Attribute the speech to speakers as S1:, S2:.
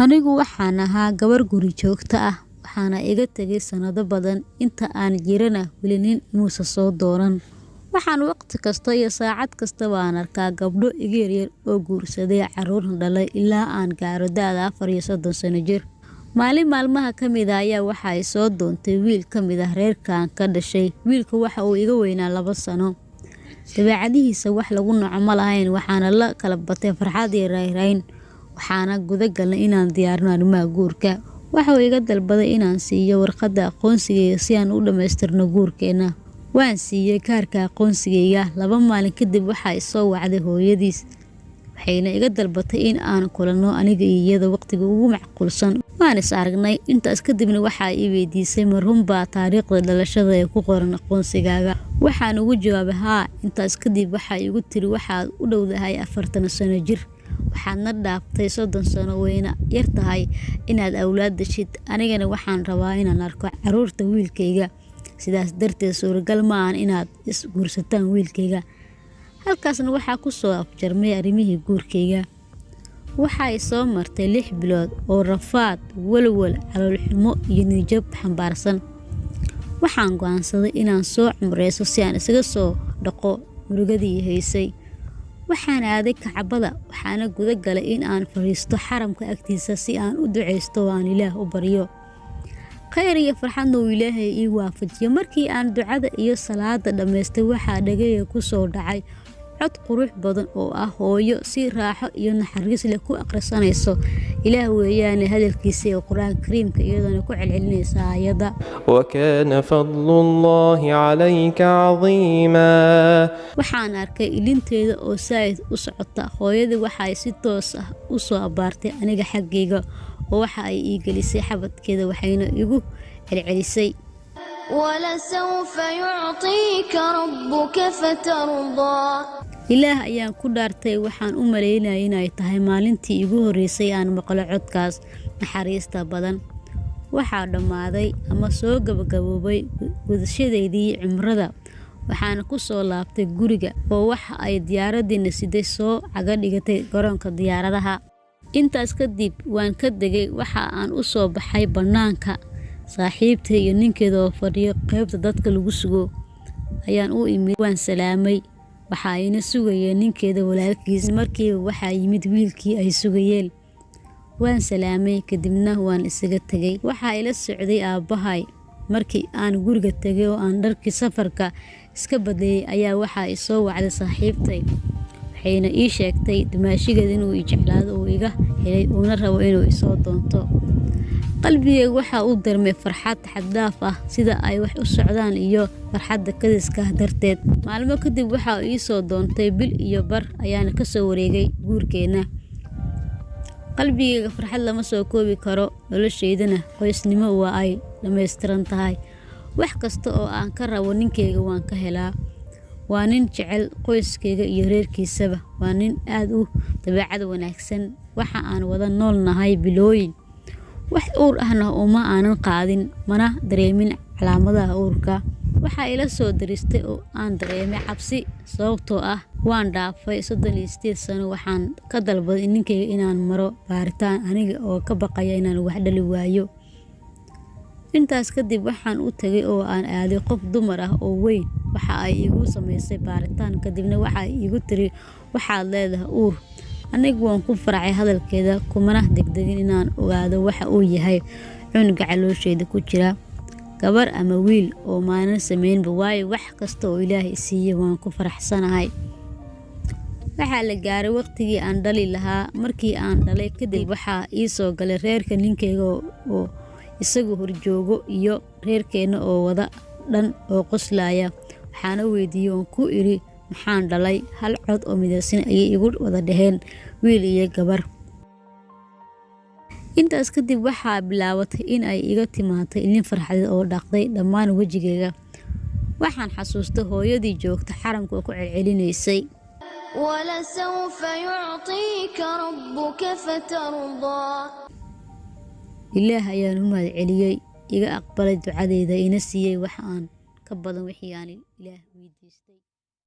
S1: Anigu waxaan ahaa gabar guri joogta ah, waxaana iga tegay sanado badan. Inta aan jirana weli nin imuusa soo doonan. Waxaan waqti kasta iyo saacad kasta waan arkaa gabdho iga yaryar oo guursaday carruur dhalay ilaa aan gaaro da'da 34 sano jir. Maalin maalmaha ka mid ah ayaa waxa ay soo doontay wiil ka mid ah reerkaan ka dhashay. Wiilku waxa uu iga weynaa 2 sano. Dabeecadihiisa wax lagu naco ma lahayn, waxaana la kala batay farxad iyo rayn. Waxaana guda galnay inaan diyaarino arrimaha guurka. Waxa uu iga dalbaday inaan siiyo warqadda aqoonsigeyga si aan u dhamaystirno guurkeena. Waan siiyay kaarka aqoonsigeyga. 2 maalin kadib waxa ay soo wacday hooyadiis. Waxayna iga dalbatay in aan kulanno aniga iyo iyada waqtiga ugu macquulsan. Waan is aragnay. Intaas kadibna waxa ay weydiisay marhum baa taariikhda dhalashada ee ku qoran aqoonsigaaga. Waxaan ugu jawaabay haa. Intaas kadib waxa ay igu tiri waxaad u dhowdahay 40 sano jir. Waxaadna dhaaftay 30 sano weyna yar tahay inaad awlaad dashid. Anigana waxaan rabaa inaan arko carruurta wiilkayga. Sidaas darteed suuragal ma ahan inaad is guursataan wiilkayga. Halkaasna waxaa ku soo afjarmay arrimihii guurkayga. Waxa ay soo martay 6 bilood oo rafaad, walwal, calool xumo iyo niyad xambaarsan. Waxaan go'aansaday inaan soo cumreyso si aan isaga soo dhaqo murugadii haysay. Waxaan aaday Kacbada, waxaana guda galay in aan fariisto xaramka agtiisa si aan u duceysto oo aan Ilaah u baryo. Khayr iyo farxadna uu Ilaahay ii waafajiyo. Markii aan ducada iyo salaada dhameystay, waxaa dhagayga ku soo dhacay cod qurux badan oo ah hooyo si raaxo iyo naxariis leh ku akhrisanayso Ilaah weeyaan hadalkiisa ee Qur'aanka Kariimka iyadoo ku celcelinaysa aayada
S2: وكان فضل الله عليك عظيما.
S1: waxaan arkay ilinteeda oo saayid u socota. Hooyadii waxa ay si toos ah u soo abaartay aniga xaggayga oo waxa ay ii gelisay xabadkeeda waxayna igu celcelisay
S3: ولسوف يعطيك ربك فترضى.
S1: Ilaah ayaan ku dhaartay. Waxaan u maleynayay inay tahay maalintii igu horeysay aan maqlo codkaas naxariista badan. Waxaa dhammaaday ama soo gabagaboobay gudashadeedii cumrada. Waxaana ku soo laabtay guriga oo waxa ay diyaaraddiina siday soo caga dhigatay garoonka diyaaradaha. Intaas kadib waan ka degay. Waxa aan u soo baxay bannaanka. Saaxiibtay iyo ninkeeda oo fadhiyo qaybta dadka lagu sugo ayaan u imid. Waan salaamay. Waxa ayna sugayeen ninkeeda walaalkiis. Markiiba waxaa yimid wiilkii ay sugayeen. Waan salaamay kadibna waan isaga tagay. Waxa ila socday aabbahay. Markii aan guriga tagay oo aan dharkii safarka iska badalay ayaa waxa ay soo wacday saaxiibtay. Waxayna ii sheegtay dumaashigeeda inuu i jeclaado oo iga helay una rabo inuu i soo doonto. qalbigayga waxa uu darmay farxad xad dhaaf ah sida ay wax u socdaan iyo farxadda kadiska darteed. Maalmo kadib waxa uu ii soo doontay bil iyo bar ayaana ka soo wareegay guurkeena. qalbigayga farxad lama soo koobi karo. Noloshaydana qoysnimo waa ay dhameystiran tahay. Wax kasta oo aan ka rabo ninkeyga waan ka helaa. Waa nin jecel qoyskeyga iyo reerkiisaba. Waa nin aad u dabeecad wanaagsan. Waxa aan wada nool nahay bilooyin. wax uur ahna uma aanan qaadin mana dareemin calaamadaha uurka. Waxa ila soo daristay oo aan dareemay cabsi sababtoo ah waan dhaafay 38 sano. Waxaan ka dalbaday ninkeyga inaan maro baaritaan aniga oo ka baqaya inaan wax dhali waayo. Intaas kadib waxaan u tagay oo aan aaday qof dumar ah oo weyn. Waxa ay igu sameysay baaritaan kadibna waxa ay igu tiri waxaad leedahay uur. Anigu waan ku faracay hadalkeeda kumana degdegin inaan ogaado waxa uu yahay cunuga caloosheeda ku jira. Gabar ama wiil oo maanan sameynba waayo wax kasta oo Ilaahay siiyay waan ku faraxsanahay. Waxa la gaaray waqtigii aan dhali lahaa. Markii aan dhalay kadib waxa ii soo galay reerka ninkeyga oo isagu horjoogo iyo reerkeena oo wada dhan oo qoslaya. Waxaana weydiiyay oo ku iri maxaan dhalay. Hal cod oo midaysan ayay igu wada dhaheen wiil iyo gabar. Intaas kadib waxaa bilaabatay in ay iga timaatay ilin farxadeed oo dhaqday dhammaan wajigeyga. Waxaan xasuustay hooyadii joogta xaramka oo ku celcelinaysay
S3: ولسوف يعطيك ربك فترضى.
S1: Ilaah ayaan u mahad celiyay iga aqbalay ducadeyda ina siiyay wax aan ka badan wixii aan Ilaah weydiistay.